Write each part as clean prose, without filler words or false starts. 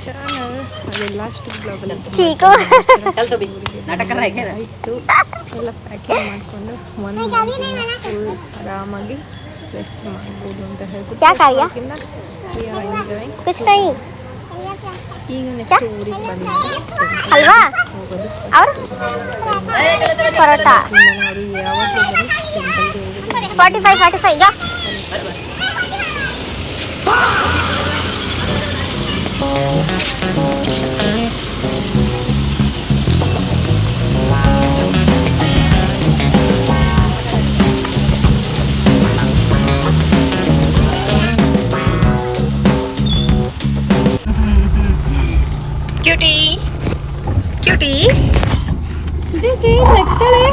Channel ಅದು last ಬ್ಲಾಗಲ್ಲಿ ಆಯಿತು. ಎಲ್ಲ ಪ್ಯಾಕಿಂಗ್ ಮಾಡಿಕೊಂಡು ಒಂದು ಫುಲ್ ಆರಾಮಾಗಿ ರೆಸ್ಟ್ ಮಾಡ್ಬೋದು ಅಂತ ಹೇಳ್ಬಿಟ್ಟು ಈಗ ನೆಕ್ಸ್ಟ್ ಊರಿಗೆ ಬಂದು ಹೋಗೋದು. ಯಾವಾಗಲೂ ಟೆಂಪಲ್ಗೆ ಹೋಗೋದು. ಕ್ಯೂಟಿ ಕ್ಯೂಟಿ ಜಿಜಿ ನಗ್ತಾಳೆ.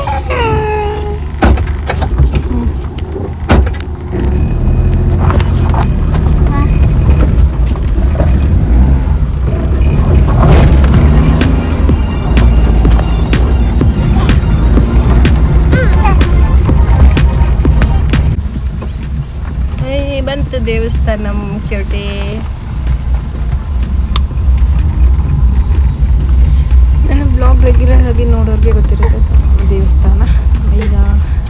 ಬಂತು ದೇವಸ್ಥಾನ ಕ್ಯೂಟಿ. ನನ್ನ ಬ್ಲಾಗ್ ರೆಗ್ಯುಲರ್ ಆಗಿ ನೋಡೋರಿಗೆ ಗೊತ್ತಿರುತ್ತೆ ದೇವಸ್ಥಾನ. ಈಗ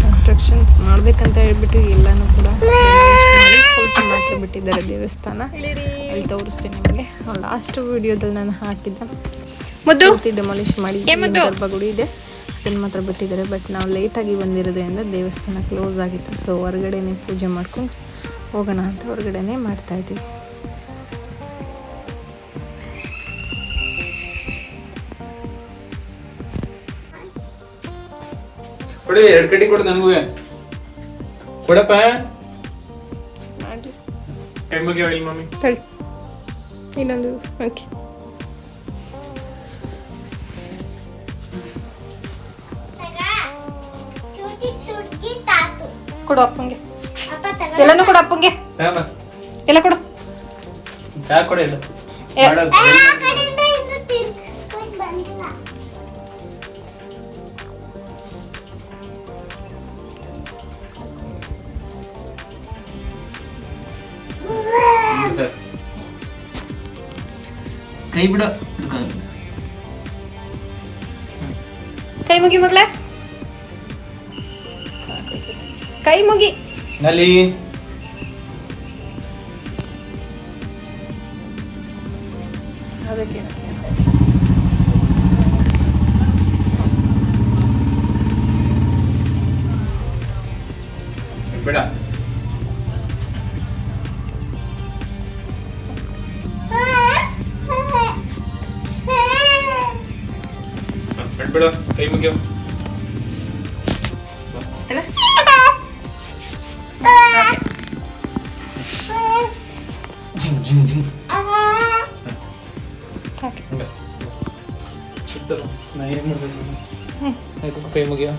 ಕನ್ಸ್ಟ್ರಕ್ಷನ್ ಮಾಡ್ಬೇಕಂತ ಹೇಳ್ಬಿಟ್ಟು ಎಲ್ಲನೂ ಕೂಡ ಸ್ವಲ್ಪ ಮಾತ್ರ ಬಿಟ್ಟಿದ್ದಾರೆ ದೇವಸ್ಥಾನ. ಅಲ್ಲಿ ತೋರಿಸ್ತೀನಿ ನಿಮಗೆ. ಲಾಸ್ಟ್ ವಿಡಿಯೋದಲ್ಲಿ ನಾನು ಹಾಕಿದ್ದೆ ಪೂರ್ತಿ ಡೆಮಾಲಿಷ್ ಮಾಡಿ ಗರ್ಭಗುಡಿ ಇದೆ, ಅದನ್ನು ಮಾತ್ರ ಬಿಟ್ಟಿದ್ದಾರೆ. ಬಟ್ ನಾವು ಲೇಟಾಗಿ ಬಂದಿರೋದ್ರಿಂದ ದೇವಸ್ಥಾನ ಕ್ಲೋಸ್ ಆಗಿತ್ತು. ಸೊ ಹೊರಗಡೆನೇ ಪೂಜೆ ಮಾಡ್ಕೊಂಡು ಹೋಗೋಣ ಅಂತ ಹೊರಗಡೆನೇ ಮಾಡ್ತಾ ಇದ್ದೀವಿ. ಕೊಡಿ, 2 ಕಡ್ಡಿ ಕೊಡು ನನಗೂ. ಕೊಡಪ್ಪ. ಕೈ ಮುಗಿಯೋ ಇಲ್ಲಿ ಮಮ್ಮಿ. ಸರಿ, ಇನ್ನೊಂದು ಓಕೆ. ಕೊಡು ಅಪ್ಪಂಗೆ, ಎಲ್ಲನೂ ಕೊಡು ಅಪ್ಪಂಗೆ, ಎಲ್ಲ ಕೊಡು. ಕೊಡು ಎಲ್ಲ. ಕೈ ಬಿಡು. ಕೈ ಮುಗಿ ಮಗಳೇ, ಕೈ ಮುಗಿ. ನಲ್ಲಿ ಅದಕ್ಕೆ ಬಿಡ. ಬಿಡು, ಕೈ ಮುಗಿಯೋ. ನಾ ಏನ್ ಮಾಡ್ಬೇಕು? ಕೈ ಮುಗಿಯೋ.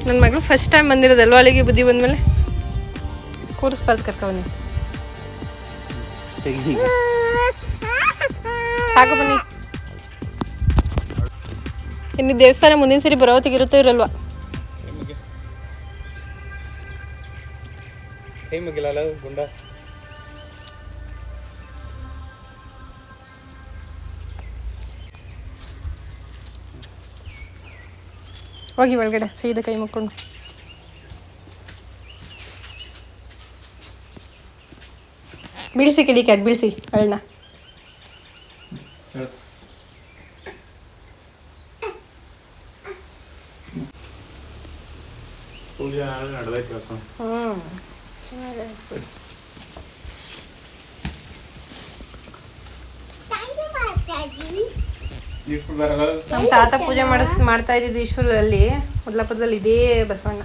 ನನ್ನ ಮಗಳು ಫಸ್ಟ್ ಟೈಮ್ ಬಂದಿರೋದಲ್ವ, ಅಲ್ಲಿಗೆ ಬುದ್ಧಿ ಬಂದ್ಮೇಲೆ ಕೂರಿಸ್ಬಾರ್ದು, ಕರ್ಕೊಂಬನ್ನಿ. ಸಾಕು ಬನ್ನಿ. ಇನ್ನು ದೇವಸ್ಥಾನ ಮುಂದಿನ ಸರಿ ಬರೋತ್ತಿಗೆ ಇರುತ್ತೋ ಇರಲ್ವಾ? ಕೈ ಮುಗಿಲಲ್ಲ ಗುಂಡ. ಹೋಗಿ ಒಳಗಡೆ ಸೀದಾ ಕೈ ಮುಕ್ಕೊಂಡು. ಬೀಳಿಸಿ ಕಿಡಿ ಕ್ಯಾಟ್, ಬೀಳಿಸಿ ಅಳನ್ನ. ನಮ್ಮ ತಾತ ಪೂಜೆ ಮಾಡ್ತಾ ಇದ್ದಿದ್ದು ಈಶ್ವರಲ್ಲಿ ಮೊದಲಾಪುರದಲ್ಲಿ ಇದೇ ಬಸವಣ್ಣ,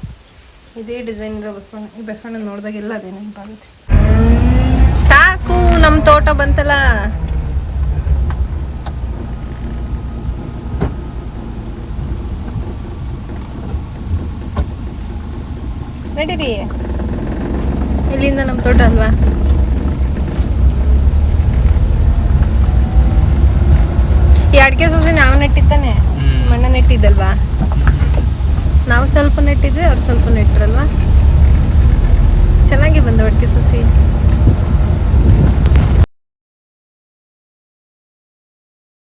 ಇದೇ ಡಿಸೈನ್ ಇರೋ ಬಸವಣ್ಣ. ಈ ಬಸವಣ್ಣ ನೋಡಿದಾಗೆಲ್ಲ ಅದೇ ನೆನಪಾಗುತ್ತೆ. ಸಾಕು, ನಮ್ಮ ತೋಟ ಬಂತಲ್ಲ. ನಡೀರಿ, ಇಲ್ಲಿಂದ ನಮ್ಮ ತೋಟ ಅಲ್ವಾ? ಈ ಅಡಿಕೆ ಸೊಸೆ ನಾವು ನೆಟ್ಟಿದ್ದಾನೆ, ಮಣ್ಣ ನೆಟ್ಟಿದ್ದಲ್ವಾ? ನಾವು ಸ್ವಲ್ಪ ನೆಟ್ಟಿದ್ವಿ, ಅವ್ರು ಸ್ವಲ್ಪ ನೆಟ್ರಲ್ವಾ? ಚೆನ್ನಾಗಿ ಬಂದು ಅಡಿಕೆ ಸೊಸಿ.